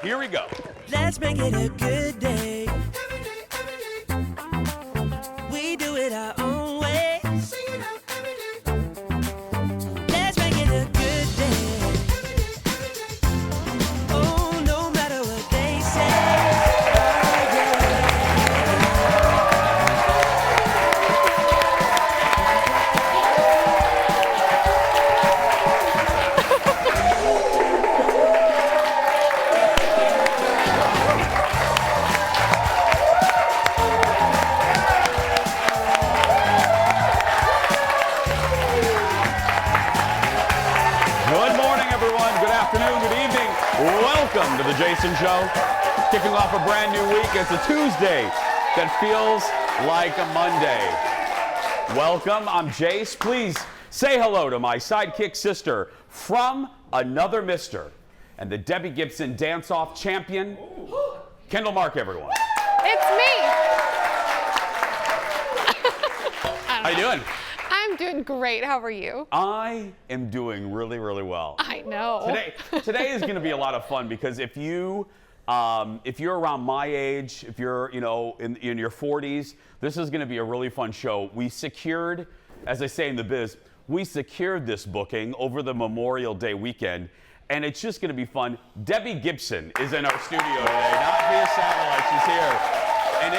Here we go. Let's make it a good day. We do it our own way. Let's make it a good day. Oh, no matter what they say. Welcome to the Jason Show. Kicking off a brand new week. It's a Tuesday that feels like a Monday. Welcome, I'm Jace. Please say hello to my sidekick sister from another mister and the Debbie Gibson dance-off champion, Kendall Mark, everyone. It's me. How you doing? I'm doing great. How are you? I am doing really, really well. I know. Today is going to be a lot of fun because if you're around my age, if you're in your 40s, this is going to be a really fun show. We secured, as I say in the biz, we secured this booking over the Memorial Day weekend, and it's just going to be fun. Debbie Gibson is in our studio today, not via satellite. She's here, and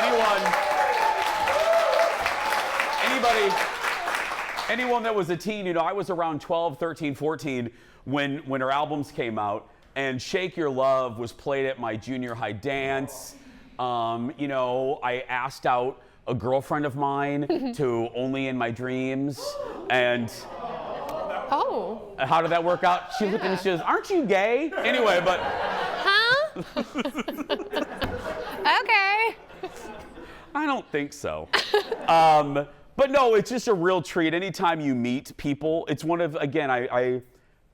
anyone that was a teen, I was around 12, 13, 14 when her albums came out, and Shake Your Love was played at my junior high dance. I asked out a girlfriend of mine to Only in My Dreams, and how did that work out? She looked at me and she says, "Aren't you gay?" Anyway, but... Huh? Okay. I don't think so. But no, it's just a real treat. Anytime you meet people, it's one of, again,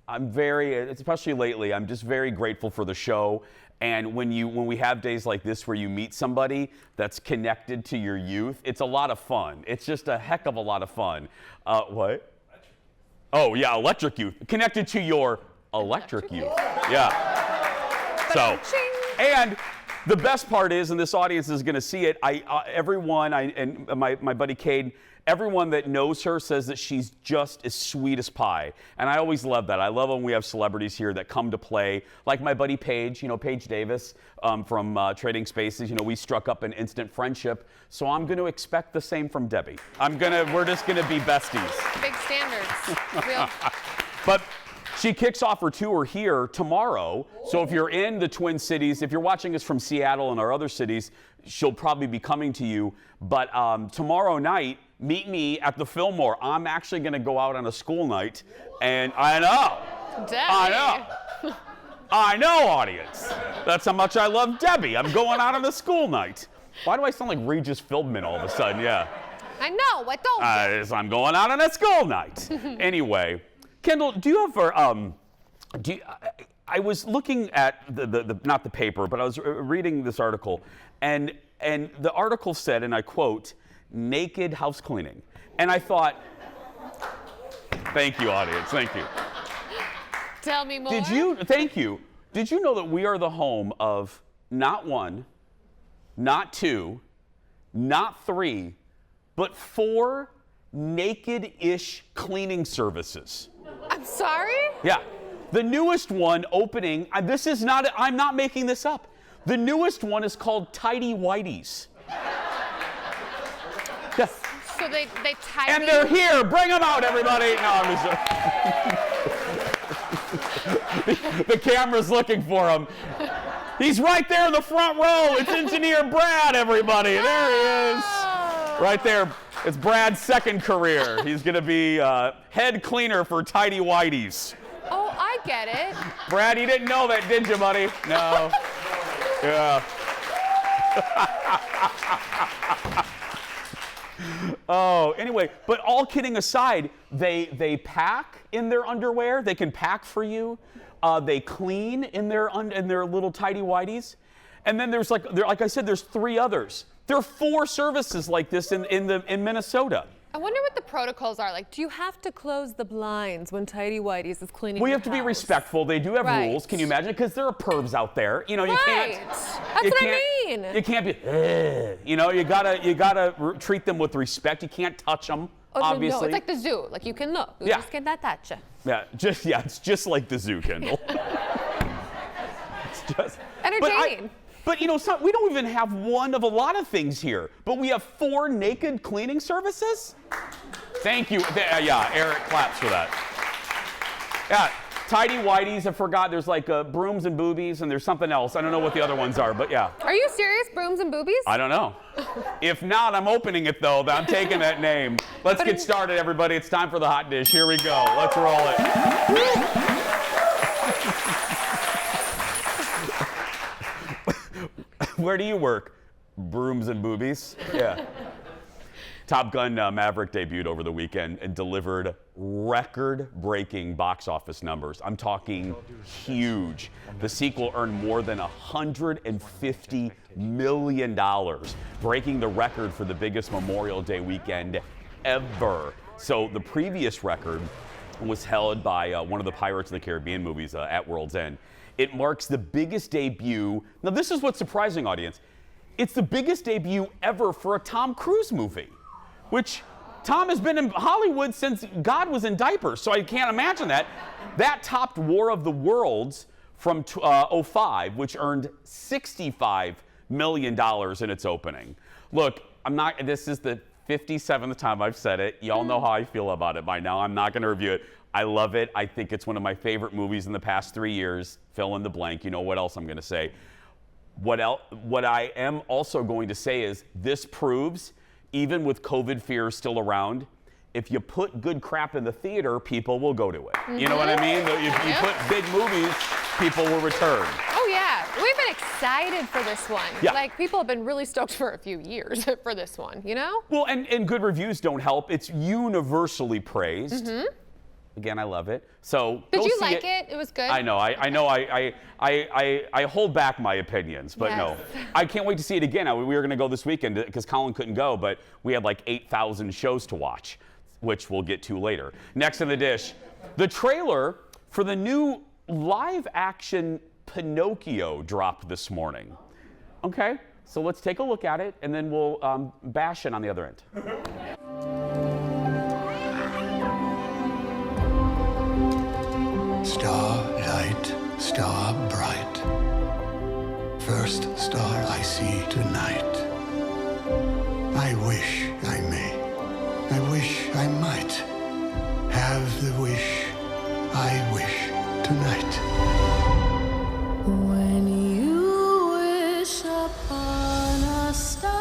I'm very, especially lately, I'm just very grateful for the show. And when we have days like this where you meet somebody that's connected to your youth, it's a lot of fun. It's just a heck of a lot of fun. What? Oh, yeah, electric youth. Connected to your electric youth. Yeah. So, and the best part is, and this audience is going to see it, everyone, and my buddy Cade, everyone that knows her says that she's just as sweet as pie. And I always love that. I love when we have celebrities here that come to play, like my buddy Paige, Paige Davis from Trading Spaces. We struck up an instant friendship. So I'm going to expect the same from Debbie. We're just going to be besties. Big standards. But she kicks off her tour here tomorrow. So if you're in the Twin Cities, if you're watching us from Seattle and our other cities, she'll probably be coming to you. But tomorrow night, meet me at the Fillmore. I'm actually going to go out on a school night. And I know, audience. That's how much I love Debbie. I'm going out on a school night. Why do I sound like Regis Philbin all of a sudden? Yeah. I know. I told you. I'm going out on a school night. Anyway. Kendall, do you ever, I was looking at not the paper, but I was reading this article, and the article said, and I quote, "naked house cleaning." And I thought, thank you, audience, thank you. Tell me more. Thank you. Did you know that we are the home of not one, not two, not three, but 4 naked-ish cleaning services? I'm sorry? Yeah. The newest one opening, I'm not making this up. The newest one is called Tidy Whities. Yeah. So they tidy. And they're here. Bring them out, everybody. No, I'm just the camera's looking for him. He's right there in the front row. It's Engineer Brad, everybody. There he is. Right there. It's Brad's second career. He's going to be head cleaner for Tidy Whities. Oh, I get it. Brad, you didn't know that, did you, buddy? No. Yeah. Oh, anyway, but all kidding aside, they pack in their underwear. They can pack for you. They clean in their little Tidy Whities. And then like I said, there's 3 others. There are 4 services like this in Minnesota. I wonder what the protocols are. Like, do you have to close the blinds when Tidy Whities is cleaning We your have to be house? respectful. They do have Right. rules. Can you imagine? Because there are pervs out there. You know, you Right. can't. That's you what I can't- mean. You can't be. "Ugh." You know, you gotta treat them with respect. You can't touch them. Oh, obviously. No, it's like the zoo. Like, you can look. You Yeah. just cannot touch it. Yeah, it's just like the zoo, Kendall. It's just Entertaining. But you know, we don't even have one of a lot of things here. But we have 4 naked cleaning services. Thank you. Yeah, Eric claps for that. Yeah, Tidy Whities. I forgot. There's like brooms and boobies, and there's something else. I don't know what the other ones are, but yeah. Are you serious? Brooms and boobies? I don't know. If not, I'm opening it though. I'm taking that name. Let's get started, everybody. It's time for the hot dish. Here we go. Let's roll it. Where do you work? Brooms and boobies? Yeah. Top Gun Maverick debuted over the weekend and delivered record-breaking box office numbers. I'm talking huge. The sequel earned more than $150 million, breaking the record for the biggest Memorial Day weekend ever. So the previous record was held by one of the Pirates of the Caribbean movies, At World's End. It marks the biggest debut. Now, this is what's surprising, audience. It's the biggest debut ever for a Tom Cruise movie, which Tom has been in Hollywood since God was in diapers, so I can't imagine that. That topped War of the Worlds from 2005, which earned $65 million in its opening. Look, this is the 57th time I've said it. Y'all know how I feel about it by now. I'm not going to review it. I love it. I think it's one of my favorite movies in the past 3 years. Fill in the blank. You know what else I'm going to say. What I am also going to say is this proves, even with COVID fears still around, if you put good crap in the theater, people will go to it. You know what I mean? If you put big movies, people will return. Oh, yeah. We've been excited for this one. Yeah. Like, people have been really stoked for a few years for this one, you know? Well, and good reviews don't help. It's universally praised. Again, I love it. So Did go you see like it? It was good? I know. I hold back my opinions, but no. Yes. I can't wait to see it again. We were going to go this weekend because Colin couldn't go, but we had like 8,000 shows to watch, which we'll get to later. Next in the dish, the trailer for the new live-action Pinocchio dropped this morning. Okay, so let's take a look at it, and then we'll bash it on the other end. Starlight, star bright, first star I see tonight. I wish I may, I wish I might have the wish I wish tonight. When you wish upon a star.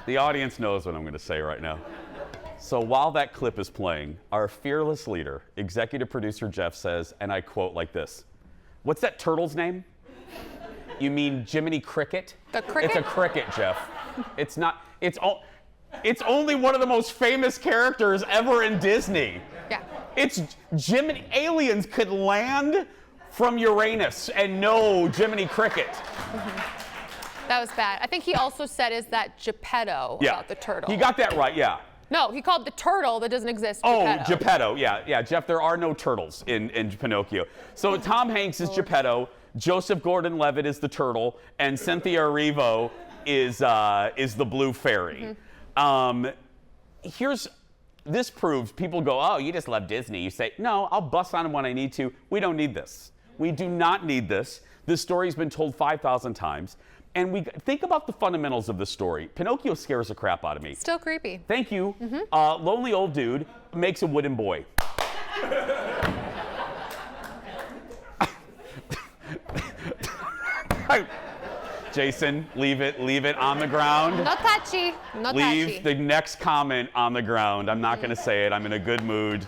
The audience knows what I'm going to say right now. So while that clip is playing, our fearless leader, executive producer Jeff says, and I quote like this, "What's that turtle's name?" "You mean Jiminy Cricket?" The cricket? It's a cricket, Jeff. It's not, it's only one of the most famous characters ever in Disney. Yeah. It's Jiminy, aliens could land from Uranus and know Jiminy Cricket. That was bad. I think he also said, is that Geppetto about the turtle? He got that right, yeah. No, he called the turtle that doesn't exist Oh, Geppetto. Geppetto, yeah, Jeff, there are no turtles in Pinocchio. So Tom Hanks is Geppetto, Joseph Gordon-Levitt is the turtle, and Cynthia Erivo is the blue fairy. This proves, people go, oh, you just love Disney. You say, no, I'll bust on them when I need to. We don't need this. We do not need this. This story's been told 5,000 times. And we think about the fundamentals of the story. Pinocchio scares the crap out of me. Still creepy. Thank you. Lonely old dude makes a wooden boy. Jason, leave it on the ground. No touchy. No Leave touchy. the next comment on the ground. I'm not going to say it. I'm in a good mood.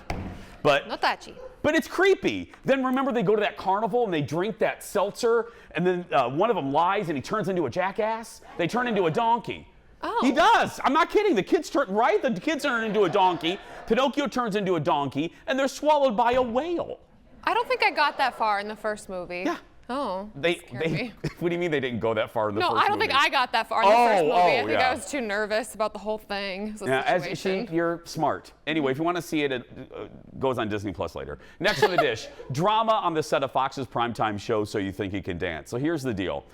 But No touchy. But it's creepy. Then remember they go to that carnival and they drink that seltzer, and then one of them lies and he turns into a jackass. They turn into a donkey. Oh. He does. I'm not kidding. The kids turn into a donkey. Pinocchio turns into a donkey, and they're swallowed by a whale. I don't think I got that far in the first movie. Yeah. Oh. They scared me. What do you mean they didn't go that far in the No, first movie? I don't think I got that far in the first movie. I think yeah. I was too nervous about the whole thing. Yeah, you're smart. Anyway, if you want to see it, it goes on Disney Plus later. Next on the dish, drama on the set of Fox's primetime show So You Think You Can Dance. So here's the deal.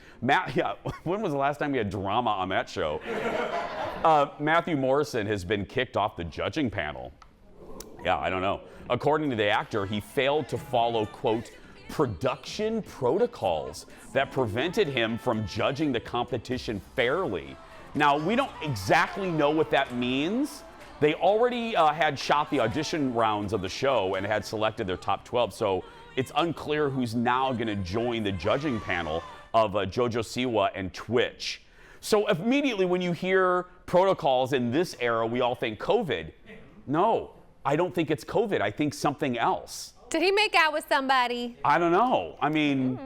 When was the last time we had drama on that show? Matthew Morrison has been kicked off the judging panel. Yeah, I don't know. According to the actor, he failed to follow, quote, production protocols that prevented him from judging the competition fairly. Now, we don't exactly know what that means. They already had shot the audition rounds of the show and had selected their top 12, so it's unclear who's now going to join the judging panel of JoJo Siwa and Twitch. So immediately when you hear protocols in this era, we all think COVID. No, I don't think it's COVID. I think something else. Did he make out with somebody? I don't know. I mean,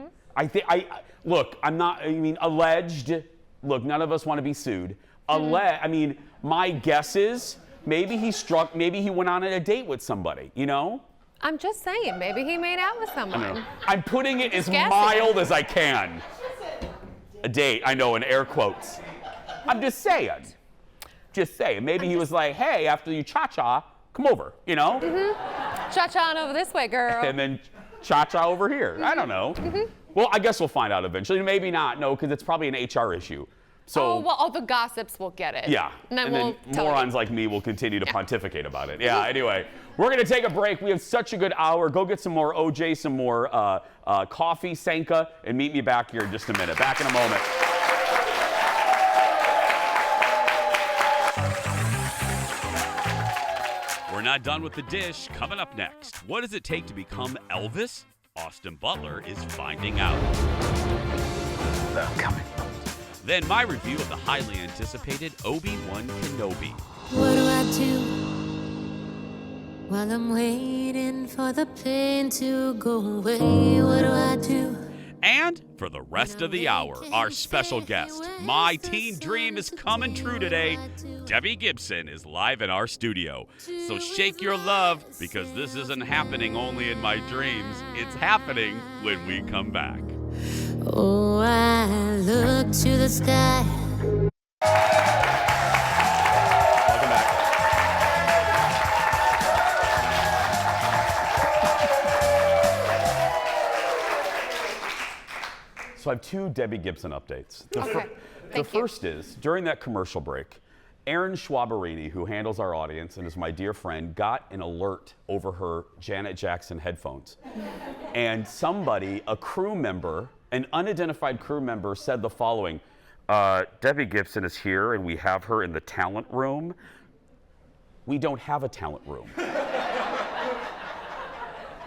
look, I'm not, I mean, alleged. Look, none of us want to be sued. I mean, my guess is maybe he went on a date with somebody, you know? I'm just saying, maybe he made out with someone. I'm putting it as guessing. mild as I can. A date, I know, in air quotes. I'm just saying. Just saying. Maybe he was like, hey, after you cha-cha, come over, you know? Cha-cha on over this way, girl. And then cha-cha over here. I don't know. Well, I guess we'll find out eventually. Maybe not, no, because it's probably an HR issue. So, all the gossips will get it. yeah. And then we'll tell morons like me will continue to pontificate about it. Yeah, anyway, we're going to take a break. We have such a good hour. Go get some more OJ, some more coffee, Sanka, and meet me back here in just a minute. Back in a moment. We're not done with the dish. Coming up next, what does it take to become Elvis? Austin Butler is finding out. I'm coming. Then my review of the highly anticipated Obi-Wan Kenobi. What do I do while I'm waiting for the pain to go away? What do I do? And for the rest of the hour, our special guest, my teen dream is coming true today. Debbie Gibson is live in our studio. So shake your love, because this isn't happening only in my dreams. It's happening when we come back. Oh, I look to the sky. Welcome back. So I have two Debbie Gibson updates. The Thank you. first is, during that commercial break, Erin Schwaberini, who handles our audience and is my dear friend, got an alert over her Janet Jackson headphones. And somebody, a crew member, an unidentified crew member, said the following: Debbie Gibson is here and we have her in the talent room. We don't have a talent room.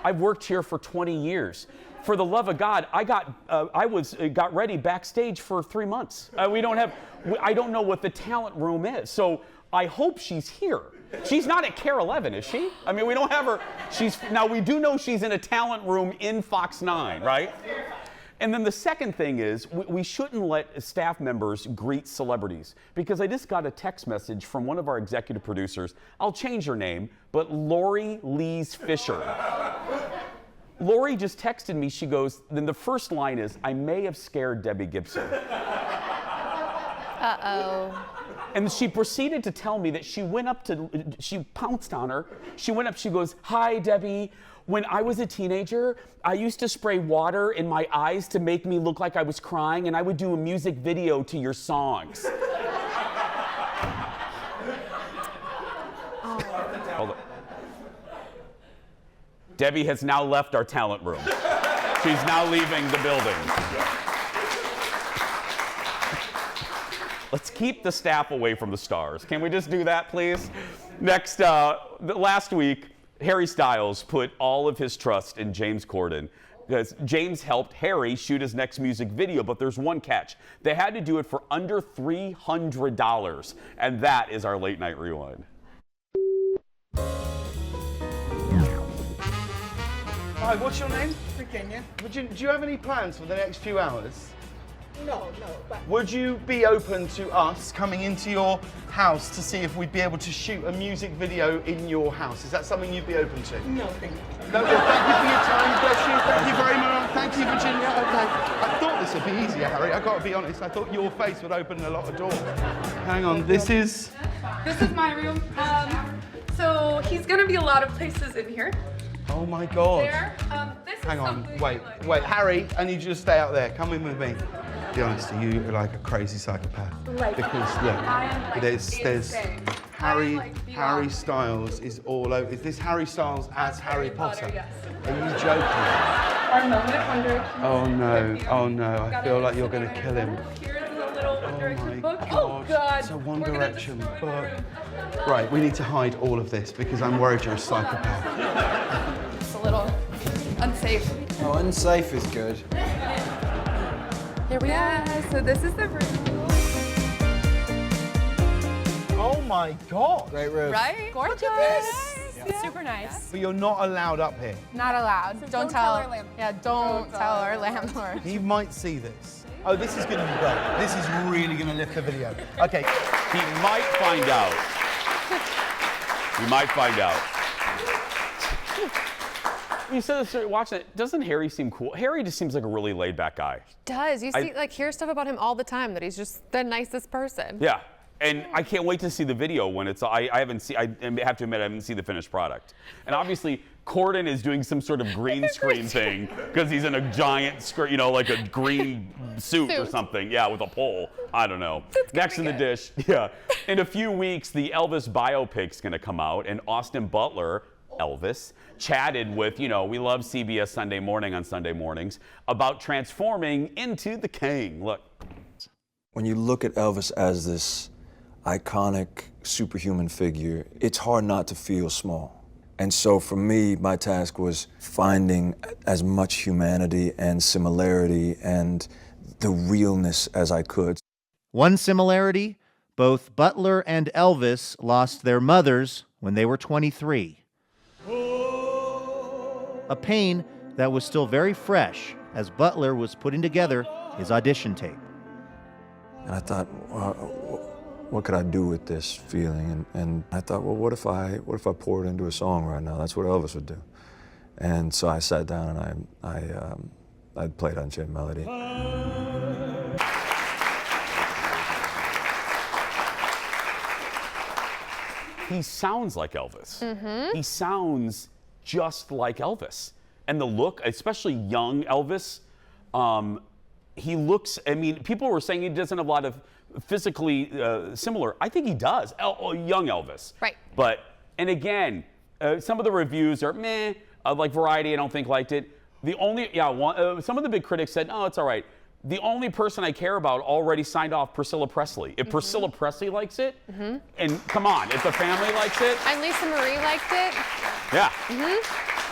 I've worked here for 20 years. For the love of God, I got ready backstage for 3 months. I don't know what the talent room is. So I hope she's here. She's not at Care 11, is she? I mean, we don't have her. Now we do know she's in a talent room in Fox 9, right? And then the second thing is, we shouldn't let staff members greet celebrities, because I just got a text message from one of our executive producers. I'll change her name, but Lori Lees Fisher. Lori just texted me. She goes, then the first line is, I may have scared Debbie Gibson. Uh-oh. And she proceeded to tell me that she pounced on her. She went up, she goes, hi, Debbie. When I was a teenager, I used to spray water in my eyes to make me look like I was crying, and I would do a music video to your songs. Hold on. Debbie has now left our talent room. She's now leaving the building. Let's keep the staff away from the stars. Can we just do that, please? Next, last week, Harry Styles put all of his trust in James Corden. because James helped Harry shoot his next music video, but there's one catch. They had to do it for under $300, and that is our Late Night Rewind. Hi, what's your name? Virginia. Do you have any plans for the next few hours? No, but Would you be open to us coming into your house to see if we'd be able to shoot a music video in your house? Is that something you'd be open to? no, thank you. No, thank you for your time. Bless you. Thank you very much. Thank you, Virginia. Okay. I thought this would be easier, Harry. I got to be honest. I thought your face would open a lot of doors. Hang on. This is my room. So he's gonna be a lot of places in here. Oh my God. There. This Hang is on. something Wait. like- Wait. Harry, I need you to stay out there. Come in with me. Be honest, you are like a crazy psychopath. Like, because look, I am, like, there's insane. I Harry am, like, beyond. Harry Styles is all over. Is this Harry Styles as Harry Potter? Yes. Are you joking? Our moment at One Direction. Oh no, oh no, I Got feel it. like you're gonna kill him. Here's a little One Direction my book. God. Oh God. It's a One We're gonna Direction destroy book. my room. Right, we need to hide all of this because I'm worried you're a psychopath. It's a little unsafe. Oh, unsafe is good. Here we are. So this is the room. Oh my God. Great room. Right? Gorgeous. Yeah. Super nice. But you're not allowed up here. Not allowed. Don't tell our landlord. Yeah, don't tell our landlord. He might see this. Oh, this is going to be great. This is really going to lift the video. Okay. He might find out. He might find out. You said this watching it. Doesn't Harry seem cool? Harry just seems like a really laid-back guy. Does. You see, hear stuff about him all the time, that he's just the nicest person. Yeah. And I can't wait to see the video when it's. I haven't seen. I have to admit I haven't seen the finished product. And obviously Corden is doing some sort of green screen thing because he's in a giant screen, you know, like a green suit or something. Yeah, with a pole. I don't know. Next in the dish. Yeah. In a few weeks, the Elvis biopic's going to come out, and Austin Butler, Elvis, chatted with, you know, we love CBS Sunday Morning on Sunday mornings, about transforming into the king. Look. When you look at Elvis as this iconic superhuman figure, it's hard not to feel small. And so for me, my task was finding as much humanity and similarity and the realness as I could. One similarity, both Butler and Elvis lost their mothers when they were 23. A pain that was still very fresh as Butler was putting together his audition tape. And I thought, well, what could I do with this feeling? And I thought, well, what if I pour it into a song right now? That's what Elvis would do. And so I sat down and I played Unchained Melody. He sounds like Elvis. He sounds just like Elvis. And the look, especially young Elvis, he looks, I mean, people were saying he doesn't have a lot of physically similar. I think he does, young Elvis. Right. But, and again, some of the reviews are meh, like Variety, I don't think liked it. The only, some of the big critics said, oh, it's all right. The only person I care about already signed off, Priscilla Presley. If Priscilla Presley likes it, and come on, if the family likes it. And Lisa Marie liked it. Yeah.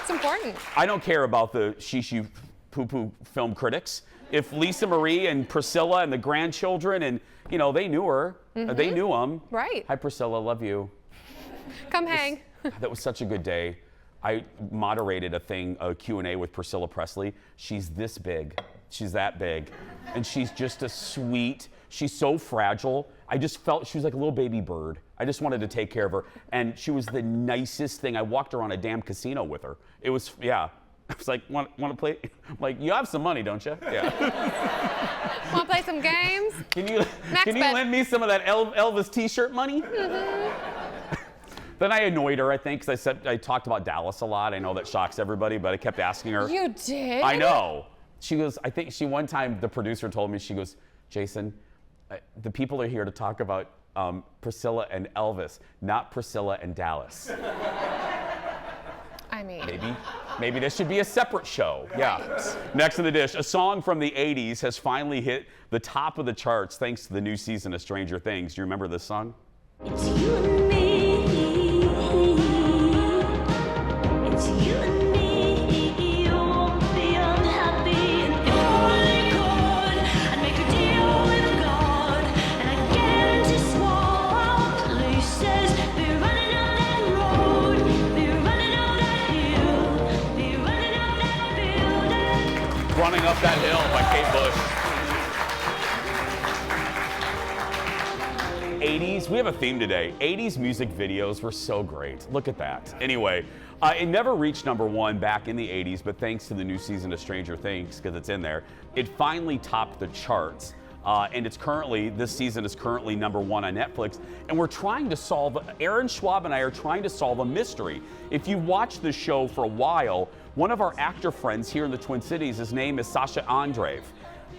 It's important. I don't care about the shishi poo-poo film critics. If Lisa Marie and Priscilla and the grandchildren and, you know, they knew her, they knew him. Right. Hi, Priscilla, love you. Come hang. That was such a good day. I moderated a Q&A with Priscilla Presley. She's this big. She's that big. And she's just a sweet, she's so fragile. I just felt she was like a little baby bird. I just wanted to take care of her. And she was the nicest thing. I walked around a damn casino with her. It was, yeah. I was like, want to play? I'm like, you have some money, don't you? Yeah. Want to play some games? Can you lend me some of that Elvis t-shirt money? Then I annoyed her, I think, because I talked about Dallas a lot. I know that shocks everybody, but I kept asking her. You did? I know. She goes, I think one time the producer told me, she goes, Jason, the people are here to talk about Priscilla and Elvis, not Priscilla and Dallas. I mean. Maybe this should be a separate show. Right. Yeah. Next in the dish, a song from the 80s has finally hit the top of the charts thanks to the new season of Stranger Things. Do you remember this song? It's you and me. It's you and me. You won't be unhappy. Coming Up That Hill by Kate Bush. 80s, we have a theme today. 80s music videos were so great. Look at that. Anyway, it never reached #1 back in the 80s, but thanks to the new season of Stranger Things, because it's in there, it finally topped the charts. And this season is currently #1 on Netflix. And we're trying to Aaron Schwab and I are trying to solve a mystery. If you watched the show for a while, one of our actor friends here in the Twin Cities, his name is Sasha Andreev.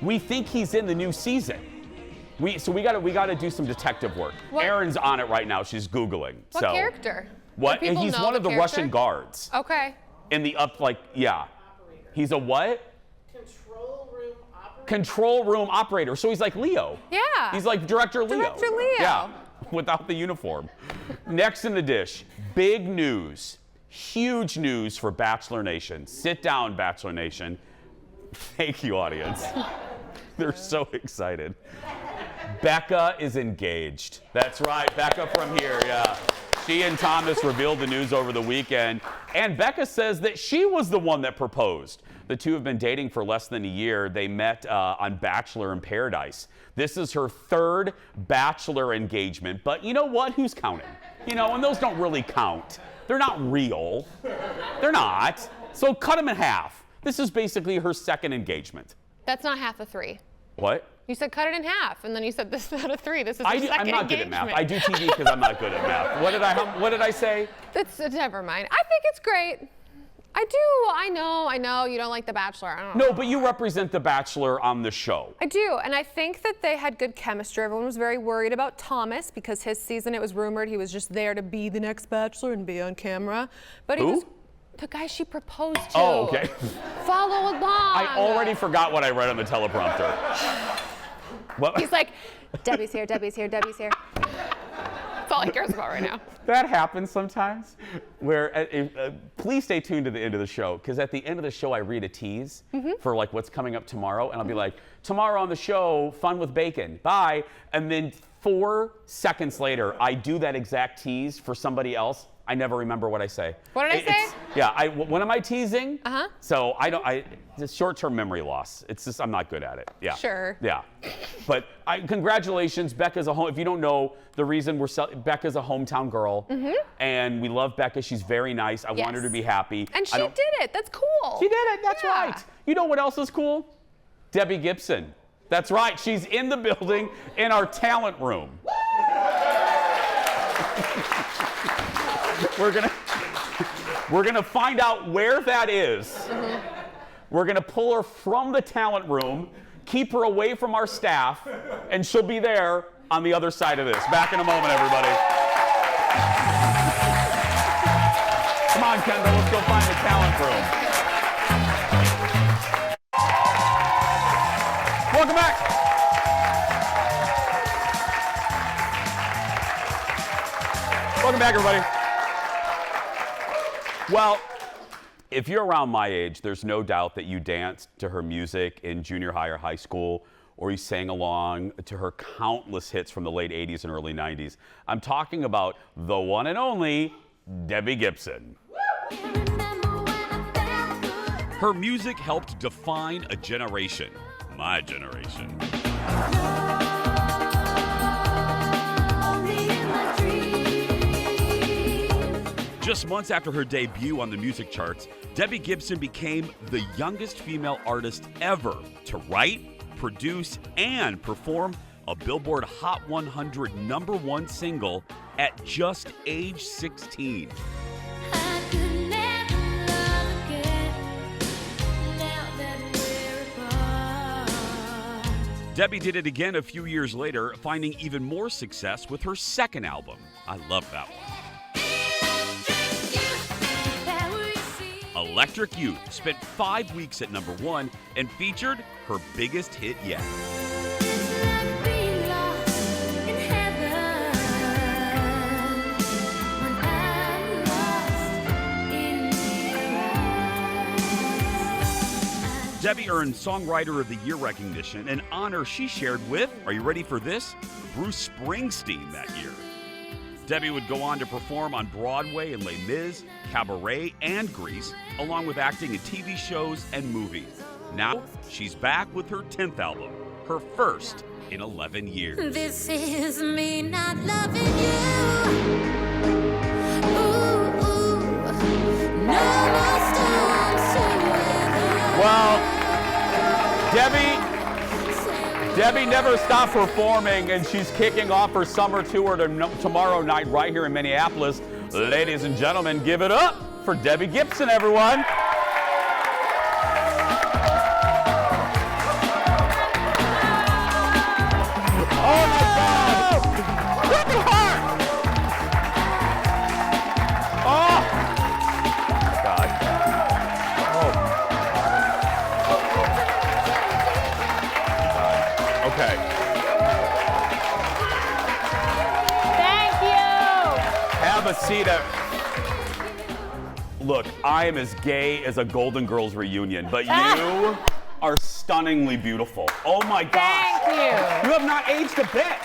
We think he's in the new season. So we got to do some detective work. What? Erin's on it right now. She's Googling. What character? What? Do people He's know one of the character? Russian guards. Okay. In the yeah. He's a what? Control room operator. So he's like Leo. Yeah. He's like Director Leo. Director Leo. Yeah, without the uniform. Next in the dish, big news, huge news for Bachelor Nation. Sit down, Bachelor Nation. Thank you, audience. They're so excited. Becca is engaged. That's right, Becca from here, yeah. She and Thomas revealed the news over the weekend, and Becca says that she was the one that proposed. The two have been dating for less than a year. They met on Bachelor in Paradise. This is her 3rd Bachelor engagement, but you know what? Who's counting? You know, and those don't really count. They're not real. They're not. So cut them in half. This is basically her 2nd engagement. That's not half of 3. What? You said cut it in half, and then you said this is out of 3. This is her 2nd engagement. I'm not good at math. I do TV because I'm not good at math. What did I say? Never mind. I think it's great. I know you don't like The Bachelor. I don't know. No, but you represent The Bachelor on the show. I do, and I think that they had good chemistry. Everyone was very worried about Thomas because his season, it was rumored he was just there to be the next Bachelor and be on camera. But he was the guy she proposed to. Oh, okay. Follow along. I already forgot what I read on the teleprompter. What? He's like, Debbie's here, Debbie's here, Debbie's here. That's all he cares about right now. That happens sometimes. Where please stay tuned to the end of the show, because at the end of the show I read a tease for like what's coming up tomorrow, and I'll be like, tomorrow on the show, fun with bacon, bye. And then 4 seconds later, I do that exact tease for somebody else. I never remember what I say. What did I say? Yeah, when am I teasing? Uh-huh. So it's short-term memory loss. It's just, I'm not good at it. Yeah. Sure. Yeah. But congratulations, Becca's if you don't know, the reason Becca's a hometown girl, and we love Becca. She's very nice. I want her to be happy. And she did it. That's cool. She did it. That's right. You know what else is cool? Debbie Gibson. That's right. She's in the building in our talent room. We're gonna find out where that is. We're gonna pull her from the talent room, keep her away from our staff, and she'll be there on the other side of this. Back in a moment, everybody. Come on, Kendall, let's go find the talent room. Welcome back. Welcome back, everybody. Well, if you're around my age, there's no doubt that you danced to her music in junior high or high school, or you sang along to her countless hits from the late 80s and early 90s. I'm talking about the one and only Debbie Gibson. Her music helped define a generation, my generation. Just months after her debut on the music charts, Debbie Gibson became the youngest female artist ever to write, produce, and perform a Billboard Hot 100 #1 single at just age 16. Debbie did it again a few years later, finding even more success with her 2nd album. I love that one. Electric Youth spent 5 weeks at #1 and featured her biggest hit yet. Debbie earned Songwriter of the Year recognition, an honor she shared with, are you ready for this? Bruce Springsteen that year. Debbie would go on to perform on Broadway in Les Mis, Cabaret, and Grease, along with acting in TV shows and movies. Now she's back with her 10th album, her first in 11 years. This is me not loving you. Ooh, ooh. No more storms to weather. Well, Debbie never stopped performing, and she's kicking off her summer tour tomorrow night right here in Minneapolis. Ladies and gentlemen, give it up for Debbie Gibson, everyone. Oh my God! Look at her! Oh! God. Oh. Okay. Thank you. Have a seat. Look, I am as gay as a Golden Girls reunion, but you are stunningly beautiful. Oh my gosh. Thank you. You have not aged a bit.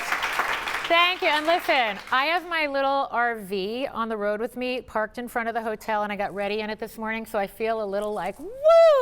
Thank you. And listen, I have my little RV on the road with me, parked in front of the hotel, and I got ready in it this morning, so I feel a little like, woo,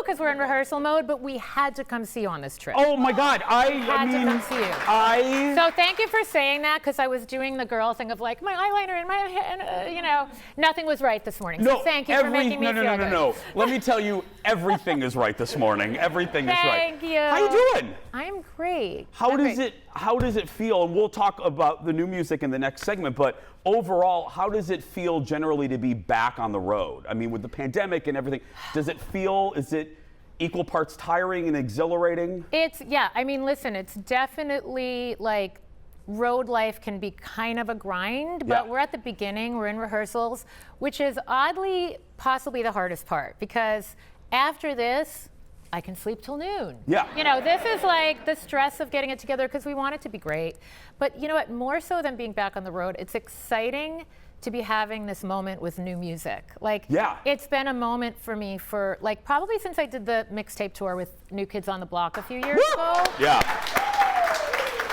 because we're in rehearsal mode, but we had to come see you on this trip. Oh my God, I had mean, to come see you. So thank you for saying that, because I was doing the girl thing of like, my eyeliner and my hair, you know, nothing was right this morning. So thank you for making me feel good. No. Let me tell you, everything is right this morning. Everything is right. Thank you. How you doing? I'm great. How does it feel? And we'll talk about the new music in the next segment, but overall, how does it feel generally to be back on the road? I mean, with the pandemic and everything, is it equal parts tiring and exhilarating? I mean, listen, it's definitely like road life can be kind of a grind, but we're at the beginning, we're in rehearsals, which is oddly possibly the hardest part, because after this, I can sleep till noon. Yeah. You know, this is like the stress of getting it together because we want it to be great. But you know what, more so than being back on the road, it's exciting to be having this moment with new music. Like, it's been a moment for me for like probably since I did the mixtape tour with New Kids on the Block a few years ago. Yeah.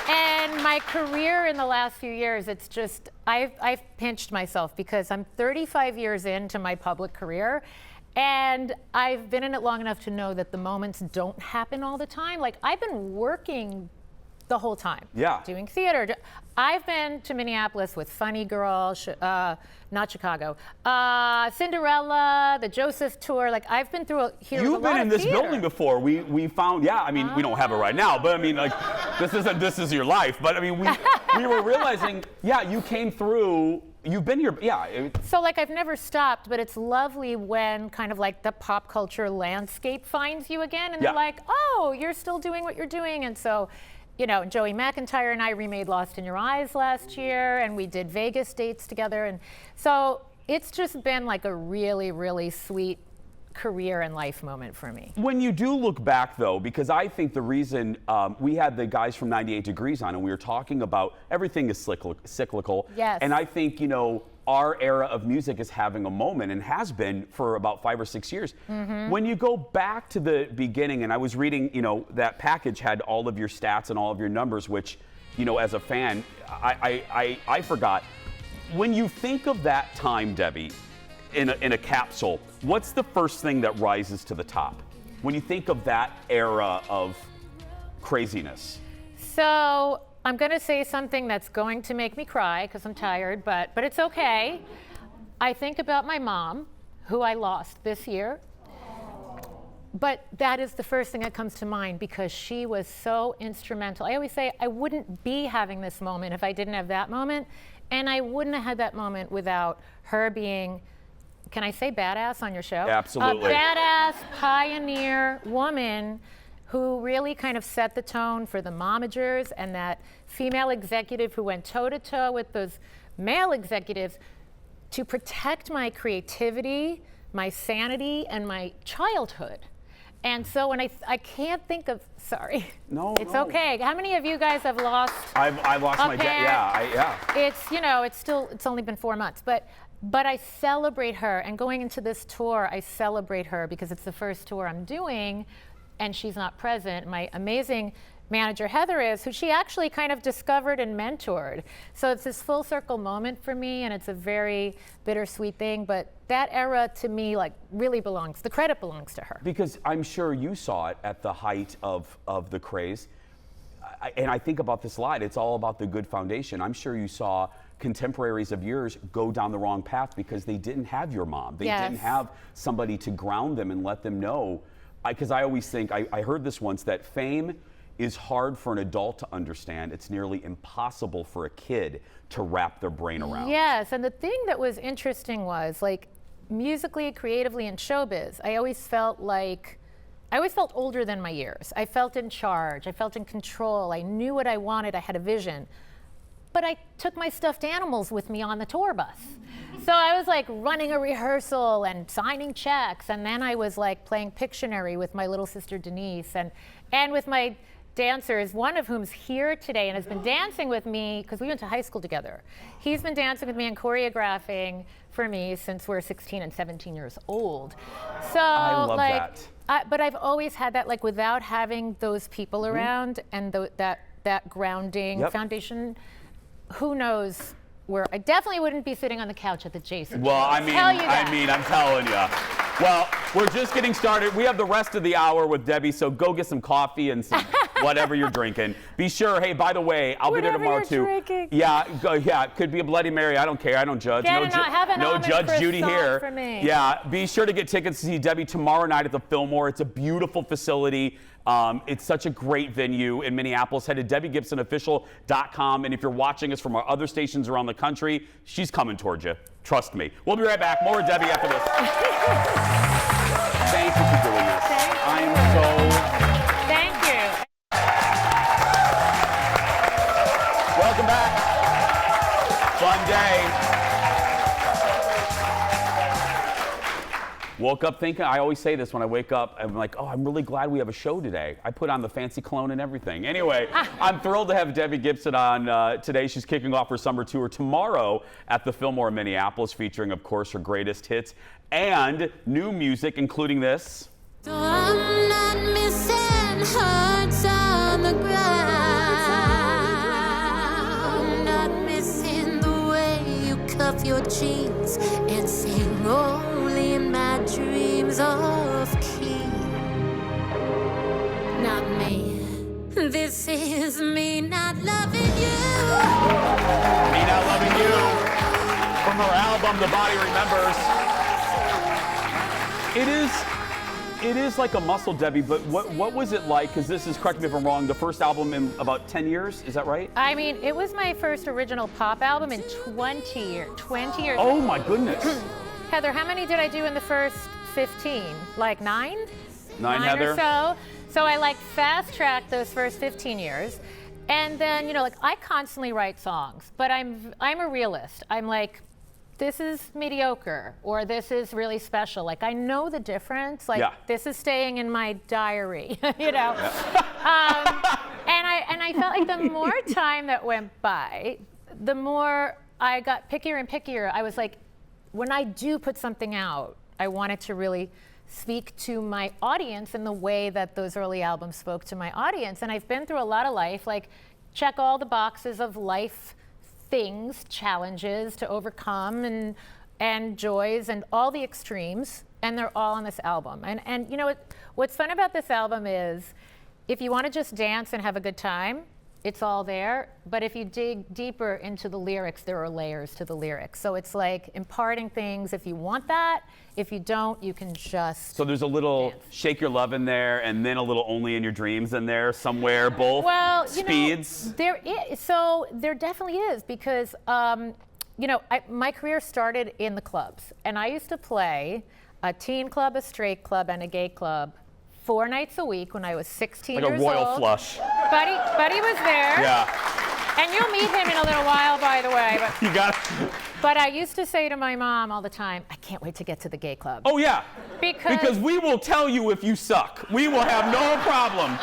And my career in the last few years, it's just, I've pinched myself because I'm 35 years into my public career. And I've been in it long enough to know that the moments don't happen all the time. Like, I've been working the whole time. Yeah. Doing theater. I've been to Minneapolis with Funny Girl, not Chicago, Cinderella, the Joseph Tour. Like, I've been through here. You've been in this building before. We found, I mean, we don't have it right now, but I mean, like, this is your life. But I mean, we were realizing, you came through. You've been here, So like I've never stopped, but it's lovely when kind of like the pop culture landscape finds you again, and they're like, oh, you're still doing what you're doing. And so, you know, Joey McIntyre and I remade Lost in Your Eyes last year, and we did Vegas dates together. And so it's just been like a really, really sweet career and life moment for me. When you do look back, though, because I think the reason we had the guys from 98 Degrees on, and we were talking about everything is cyclical. Yes. And I think, you know, our era of music is having a moment, and has been for about 5 or 6 years. Mm-hmm. When you go back to the beginning, and I was reading, you know, that package had all of your stats and all of your numbers, which, you know, as a fan, I forgot. When you think of that time, Debbie, in a capsule, what's the first thing that rises to the top when you think of that era of craziness? So I'm going to say something that's going to make me cry because I'm tired, but it's okay. I think about my mom, who I lost this year. But that is the first thing that comes to mind because she was so instrumental. I always say I wouldn't be having this moment if I didn't have that moment, and I wouldn't have had that moment without her being, can I say badass on your show? Absolutely. A badass pioneer woman who really kind of set the tone for the momagers and that female executive who went toe-to-toe with those male executives to protect my creativity, my sanity, and my childhood. And so when I can't think of, sorry. No, it's okay. How many of you guys have lost? I've lost my dad. It's, you know, it's only been 4 months, but I celebrate her. And going into this tour, I celebrate her because it's the first tour I'm doing, and she's not present. My amazing manager Heather is, who she actually kind of discovered and mentored. So it's this full circle moment for me, and it's a very bittersweet thing, but that era to me like really belongs, the credit belongs to her. Because I'm sure you saw it at the height of the craze. And I think about this a lot, it's all about the good foundation. I'm sure you saw contemporaries of yours go down the wrong path because they didn't have your mom. They didn't have somebody to ground them and let them know. Because I always think, I heard this once, that fame is hard for an adult to understand. It's nearly impossible for a kid to wrap their brain around. Yes, and the thing that was interesting was, like, musically, creatively, in showbiz, I always felt older than my years. I felt in charge, I felt in control, I knew what I wanted, I had a vision. But I took my stuffed animals with me on the tour bus. So I was like running a rehearsal and signing checks, and then I was like playing Pictionary with my little sister Denise, and with my dancers, one of whom's here today and has been dancing with me because we went to high school together. He's been dancing with me and choreographing for me since we're 16 and 17 years old. So I love that. But I've always had that, like, without having those people around and that grounding foundation, who knows where I definitely wouldn't be sitting on the couch at the Jason. Well, I'm telling you. Well, we're just getting started. We have the rest of the hour with Debbie, so go get some coffee and some whatever you're drinking. Be sure, hey, by the way, I'll be there tomorrow too. Drinking. Yeah, it could be a Bloody Mary. I don't care. I don't judge. No Judge Judy here. For me. Yeah, be sure to get tickets to see Debbie tomorrow night at the Fillmore. It's a beautiful facility. It's such a great venue in Minneapolis. Head to DebbieGibsonOfficial.com. And if you're watching us from our other stations around the country, she's coming towards you. Trust me. We'll be right back. More with Debbie after this. Thank you for doing this. Thank you. Welcome back. Fun day. Woke up thinking, I always say this when I wake up, I'm like, oh, I'm really glad we have a show today. I put on the fancy cologne and everything. Anyway, I'm thrilled to have Debbie Gibson on today. She's kicking off her summer tour tomorrow at the Fillmore in Minneapolis, featuring, of course, her greatest hits and new music, including this. So I'm not missing hearts on the ground, not missing the way you cuff your jeans and sing only in my dreams off key. Not me. This is me not loving you. Me Not Loving You, from her album The Body Remembers. It is like a muscle, Debbie, but what was it like? Because this is, correct me if I'm wrong, the first album in about 10 years, is that right? I mean, it was my first original pop album in 20 years. Oh my goodness. Heather, how many did I do in the first 15? Like 9? 9, Heather? Or so. So I like fast-tracked those first 15 years. And then, like, I constantly write songs, but I'm a realist. I'm like, this is mediocre, or this is really special. Like, I know the difference. Like, this is staying in my diary, And I felt like the more time that went by, the more I got pickier and pickier. I was like, when I do put something out, I want it to really speak to my audience in the way that those early albums spoke to my audience. And I've been through a lot of life, like, check all the boxes of life things, challenges to overcome, and joys, and all the extremes, and they're all on this album. And what's fun about this album is, if you want to just dance and have a good time, it's all there. But if you dig deeper into the lyrics, there are layers to the lyrics. So it's like imparting things if you want that. If you don't, you can just So there's a little dance. Shake Your Love in there, and then a little Only in Your Dreams in there somewhere, both speeds. There is. So there definitely is, because my career started in the clubs, and I used to play a teen club, a straight club, and a gay club 4 nights a week when I was 16 years old. Like a royal flush. Buddy was there. Yeah. And you'll meet him in a little while, by the way. But, you got it. But I used to say to my mom all the time, I can't wait to get to the gay club. Oh, yeah. Because we will tell you if you suck. We will have no problem.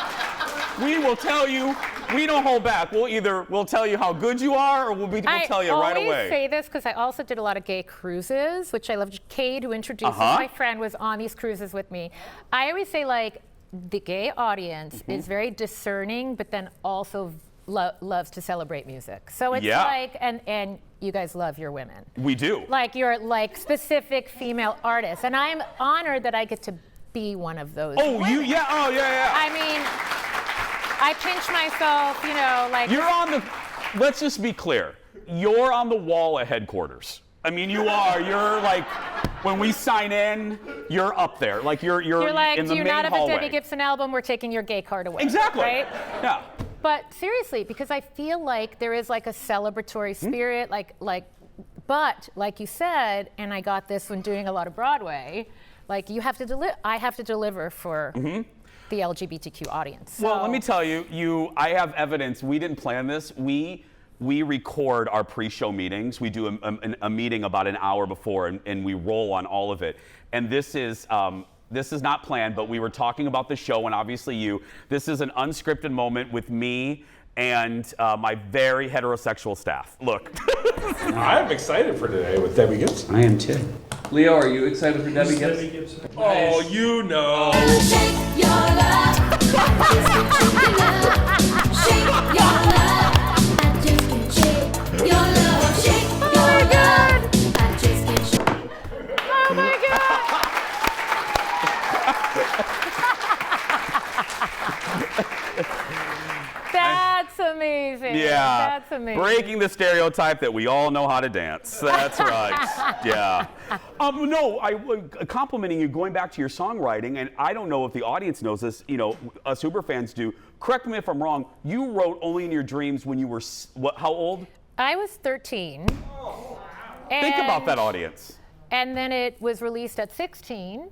We will tell you. We don't hold back. We'll tell you how good you are, or we'll tell you right away. I always say this because I also did a lot of gay cruises, which I loved. Cade, who introduced my friend, was on these cruises with me. I always say, like, the gay audience is very discerning, but then also loves to celebrate music. So it's like, and you guys love your women. We do. Like your like specific female artists, and I'm honored that I get to be one of those. Oh, women. I mean, I pinch myself, you know, like. You're on the. Let's just be clear. You're on the wall at headquarters. I mean, you are. You're like, when we sign in, you're up there. Like you're like, in the do you main not have hallway. a Debbie Gibson album? We're taking your gay card away. Exactly. Right? Yeah. But seriously, because I feel like there is like a celebratory spirit, but like you said, and I got this when doing a lot of Broadway, like you have to deliver. I have to deliver for the LGBTQ audience. So. Well, let me tell you, I have evidence. We didn't plan this. We record our pre-show meetings. We do a meeting about an hour before, and we roll on all of it. And this is not planned, but we were talking about the show, and obviously this is an unscripted moment with me and my very heterosexual staff. Look. I'm excited for today with Debbie Gibson. I am too. Leo, are you excited for Debbie Gibson? Oh, you know. Shake your love. Shake your love. I just can't shake your love. Shake your love. I just can't shake. Oh my God. That's amazing. Yeah. That's amazing. Breaking the stereotype that we all know how to dance. That's right. Yeah. No, complimenting you, going back to your songwriting, and I don't know if the audience knows this, you know, us super fans do. Correct me if I'm wrong, you wrote Only in Your Dreams when you were, how old? I was 13. Think about that, audience. And then it was released at 16.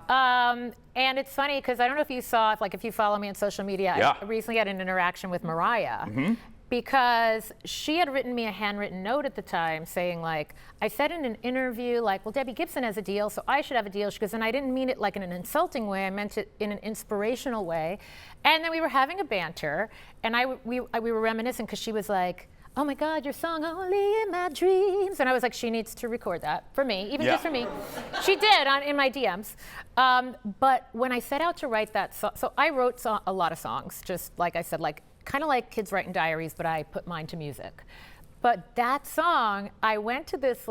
And it's funny because I don't know if you saw, if you follow me on social media, I recently had an interaction with Mariah because she had written me a handwritten note at the time saying like, I said in an interview like, well, Debbie Gibson has a deal, so I should have a deal. She goes, and I didn't mean it like in an insulting way, I meant it in an inspirational way. And then we were having a banter and we were reminiscing because she was like, oh my God, your song Only in My Dreams. And I was like, she needs to record that for me, even just for me. She did in my DMs. But when I set out to write that song, so I wrote a lot of songs, just like I said, like kind of like kids writing diaries, but I put mine to music. But that song, I went to this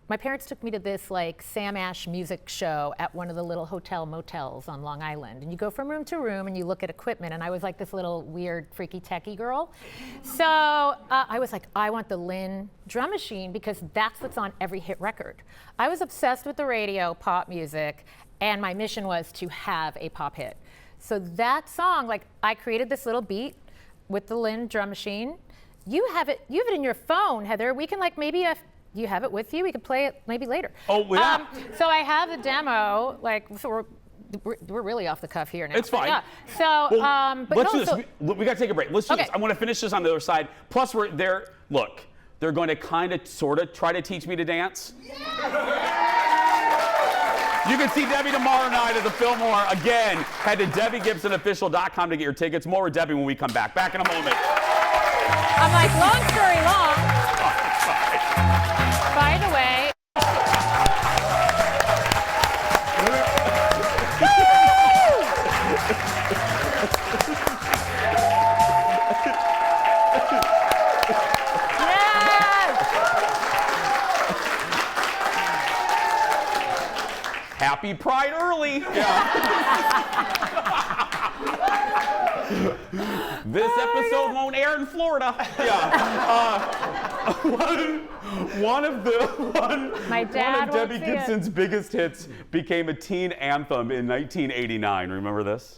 my parents took me to this Sam Ash music show at one of the little hotel motels on Long Island. And you go from room to room and you look at equipment. And I was like this little weird, freaky techie girl. So I was like, I want the Lynn drum machine because that's what's on every hit record. I was obsessed with the radio, pop music, and my mission was to have a pop hit. So that song, I created this little beat with the Lynn drum machine. You have it in your phone, Heather. We can maybe you have it with you? We could play it maybe later. Oh, yeah. So I have the demo, so we're really off the cuff here now. It's fine. Yeah. So, but let's no, do this. We got to take a break. Let's do this. I want to finish this on the other side. Plus, look, they're going to kind of, sort of try to teach me to dance. You can see Debbie tomorrow night at the Fillmore. Again, head to DebbieGibsonOfficial.com to get your tickets. More with Debbie when we come back. Back in a moment. I'm like, long story long. By the way. Happy Pride early. Yeah. This episode won't air in Florida. Yeah. One of Debbie Gibson's biggest hits became a teen anthem in 1989. Remember this?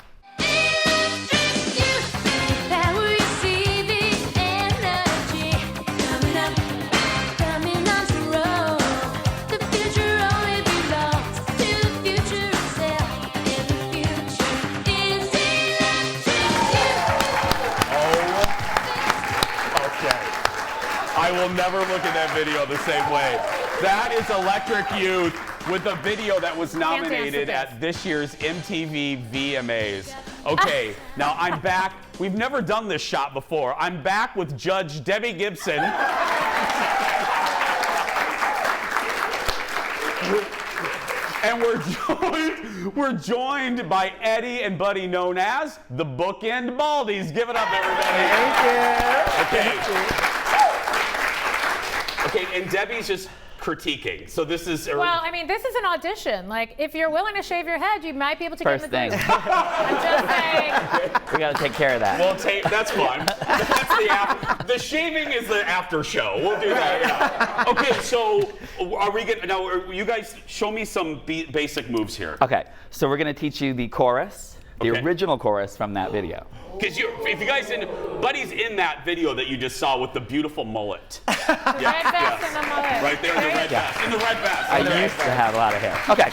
I will never look at that video the same way. That is Electric Youth with a video that was nominated at this year's MTV VMAs. Okay, now I'm back. We've never done this shot before. I'm back with Judge Debbie Gibson. And we're joined by Eddie and Buddy, known as the Bookend Baldies. Give it up, everybody. Thank you. Okay, and Debbie's just critiquing. So this is. Well, I mean, this is an audition. Like, if you're willing to shave your head, you might be able to First get in the thing. group. I'm just saying. We gotta take care of that. Well, that's fun. That's the shaving is the after show. We'll do that. Yeah. Okay, so are we gonna now? You guys show me some basic moves here. Okay, so we're gonna teach you the chorus, the Okay. original chorus from that video. Because if you guys Buddy's in that video that you just saw with the beautiful mullet. Red vest and the mullet. Right there in the red vest. In the red vest. I used to have a lot of hair. Okay,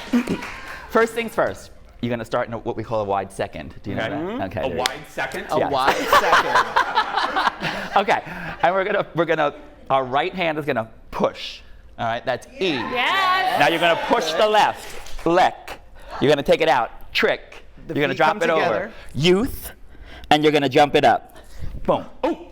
first things first. You're gonna start in what we call a wide second. Do you know that? Okay. A wide second. Yeah. Wide second. Okay, and we're gonna our right hand is gonna push. All right, that's E. Yes. Now you're gonna push the left, lek. You're gonna take it out, trick. You're gonna feet drop come it together. over, youth, and you're gonna jump it up. Boom. Oh.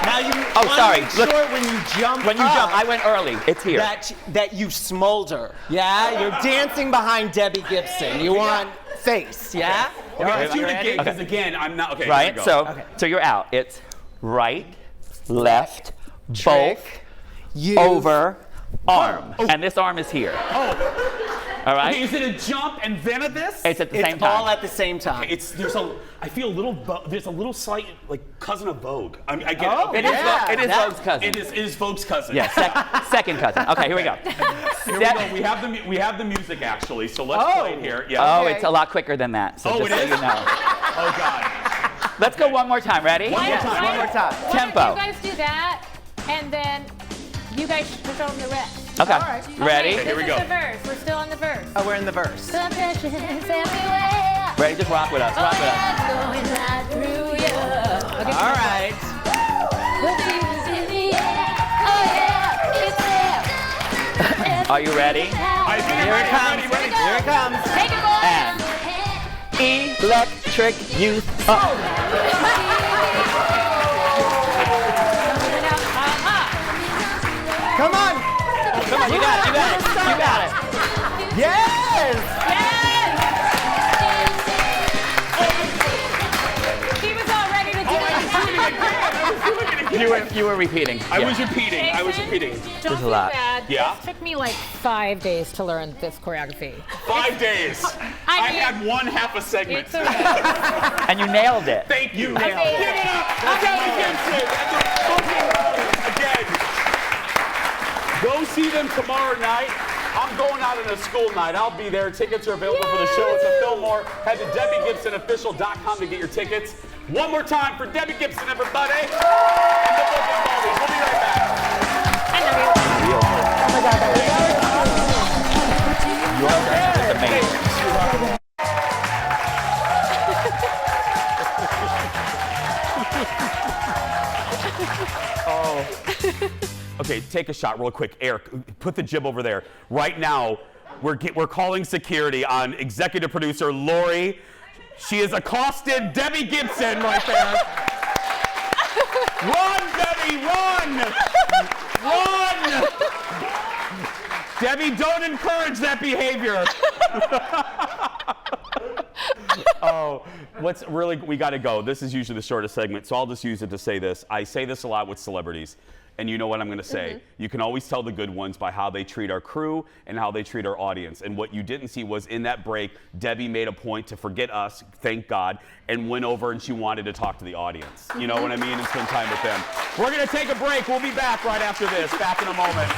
Now you Oh, sorry. make Look, sure when you jump I went early. It's here. that you smolder. Yeah, you're dancing behind Debbie Gibson. You want face, yeah? Okay, let's do it ready? again, because Okay. again, I'm not. Okay, Right. here we go. So you're out. It's right, left, Trick, both, you over, arm, and this arm is here. Oh. All right. Okay, is it a jump and then a this? It's at the It's same time. all at the same time. I feel there's a little slight like cousin of Vogue. I get it. Oh, Okay. It is. yeah. It is That- Vogue's cousin. It is Vogue's cousin. Yeah. Second cousin. Okay. Here we go. Here we go. We have the music actually. So let's play it here. Yeah. Oh, Okay. it's a lot quicker than that. So Oh, just it so is? you know. Oh God. Let's go one more time. Ready? One more time. One more time. Why Tempo. don't you guys do that, and then you guys show them the rest. Okay. All right. Ready? Okay, here we this go. is the verse. We're still on the verse. Oh, we're in the verse. Ready? Just rock with us. Rock with us. All right. Are you ready? I think Here it comes. Ready. Here it comes. Take it, boys. And electric youth. Come on. Come on, you got it. You got it. You got it. Yes. He was all ready to do it. You were repeating. I Yeah. was repeating. Don't There's a feel lot. bad. Yeah? This took me like 5 days to learn this choreography. 5 days. I mean, had one half a segment. It's alright. And you nailed it. Thank you. Nailed it. Give it up. That's Debbie Gibson. Again. Go see them tomorrow night. I'm going out on a school night. I'll be there. Tickets are available for the show. It's a Fillmore. Head to DebbieGibsonOfficial.com to get your tickets. One more time for Debbie Gibson, everybody. And the Bookend Baldies. We'll be right back. You're amazing. Okay, take a shot real quick. Eric, put the jib over there. Right now, we're calling security on executive producer Lori. She has accosted Debbie Gibson right there. Run, Debbie, run! Run! Debbie, don't encourage that behavior. Oh, we got to go. This is usually the shortest segment, so I'll just use it to say this. I say this a lot with celebrities. And you know what I'm going to say. You can always tell the good ones by how they treat our crew and how they treat our audience. And what you didn't see was in that break, Debbie made a point to forget us, thank God, and went over and she wanted to talk to the audience. You know what I mean? And spend time with them. We're going to take a break. We'll be back right after this. Back in a moment.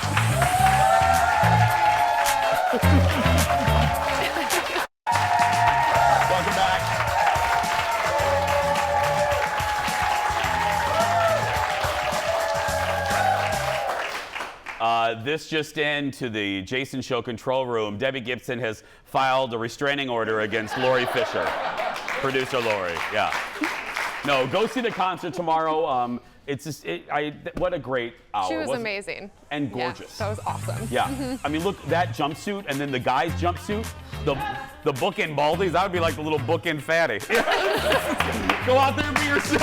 Welcome back. This just into the Jason Show control room. Debbie Gibson has filed a restraining order against Lori Fisher, producer Lori. Yeah. No, go see the concert tomorrow. It's just, what a great hour. She was wasn't it? amazing. And gorgeous. Yeah, that was awesome. Yeah. I mean, look, that jumpsuit and then the guy's jumpsuit, the Bookend Baldies, that would be like the little Bookend Fatty. Go out there and be yourself.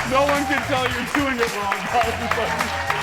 No one can tell you're doing it wrong.